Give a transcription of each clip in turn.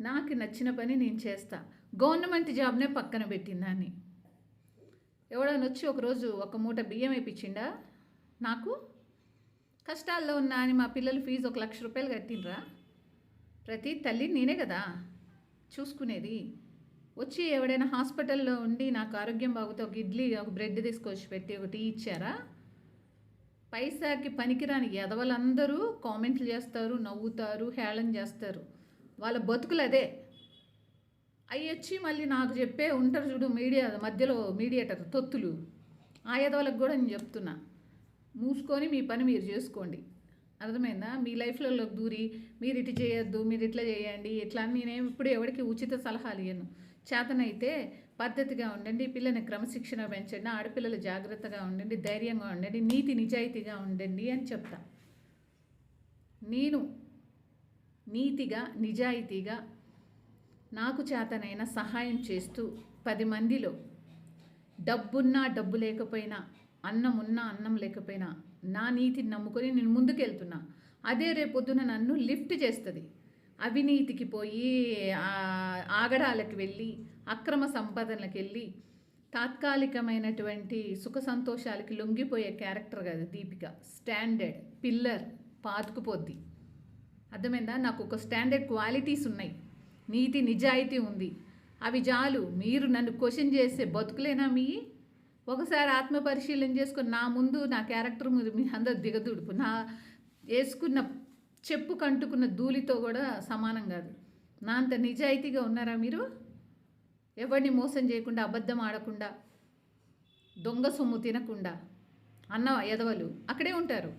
నాకు నచ్చిన పని నేను చేస్తా. గవర్నమెంట్ జాబ్‌నే పక్కన పెట్టిందాన్ని. ఎవడైనా వచ్చి ఒకరోజు ఒక మూట బియ్యం వేపిచ్చిండా నాకు? కష్టాల్లో ఉన్నా అని మా పిల్లల ఫీజు ₹1,00,000 కట్టిండ్రా? ప్రతి తల్లి నేనే కదా చూసుకునేది. వచ్చి ఎవడైనా హాస్పిటల్‌లో ఉండి నాకు ఆరోగ్యం బాగోతే ఒక ఇడ్లీ, ఒక బ్రెడ్ తీసుకొచ్చి పెట్టి ఒక టీ ఇచ్చారా? పైసాకి పనికిరాని ఎదవలందరూ కామెంట్లు చేస్తారు, నవ్వుతారు, హేళన చేస్తారు. వాళ్ళ బతుకులు అదే. అయ్యొచ్చి మళ్ళీ నాకు చెప్పే ఉంటారు చూడు మీడియా మధ్యలో మీడియేటర్ తొత్తులు. ఆ ఎదవలకు కూడా నేను చెప్తున్నా. మూసుకొని మీ పని మీరు చేసుకోండి. అర్థమైందా? మీ లైఫ్‌లలోకి దూరి మీరు ఇటు చేయొద్దు, మీరు ఇట్లా చేయండి, ఇట్లా అని నేనేమి ఇప్పుడు ఎవరికి ఉచిత సలహాలు ఇయ్యను. చేతనైతే పద్ధతిగా ఉండండి, పిల్లని క్రమశిక్షణ పెంచండి, ఆడపిల్లలు జాగ్రత్తగా ఉండండి, ధైర్యంగా ఉండండి, నీతి నిజాయితీగా ఉండండి అని చెప్తా. నేను నీతిగా నిజాయితీగా నాకు చేతనైన సహాయం చేస్తూ 10 మందిలో డబ్బున్నా డబ్బు లేకపోయినా, అన్నం ఉన్నా అన్నం లేకపోయినా నా నీతిని నమ్ముకొని నేను ముందుకెళ్తున్నా. అదే రేపొద్దున నన్ను లిఫ్ట్ చేస్తుంది. అవినీతికి పోయి ఆగడాలకు వెళ్ళి అక్రమ సంపాదనలకు వెళ్ళి తాత్కాలికమైనటువంటి సుఖ సంతోషాలకి లొంగిపోయే క్యారెక్టర్ కాదు దీపిక. Standard pillar పాతుకుపోద్ది. అర్థమైందా? నాకు ఒక స్టాండర్డ్ క్వాలిటీస్ ఉన్నాయి, నీతి నిజాయితీ ఉంది. అవి చాలు. మీరు నన్ను క్వశ్చన్ చేసే బతుకులేనా మీ? ఒకసారి ఆత్మ పరిశీలన చేసుకొని నా ముందు నా క్యారెక్టర్ మీద మీ అందరు దిగదుడుపు. నా వేసుకున్న చెప్పు కంటుకున్న ధూళితో కూడా సమానం కాదు. నా అంత నిజాయితీగా ఉన్నారా మీరు? ఎవరిని మోసం చేయకుండా, అబద్ధం ఆడకుండా, దొంగ సొమ్ము తినకుండా అన్న ఎదవలు అక్కడే ఉంటారు.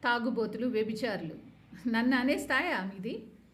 తాగుబోతులు, వ్యభిచారులు. నన్ను అనే స్థాయా మీది?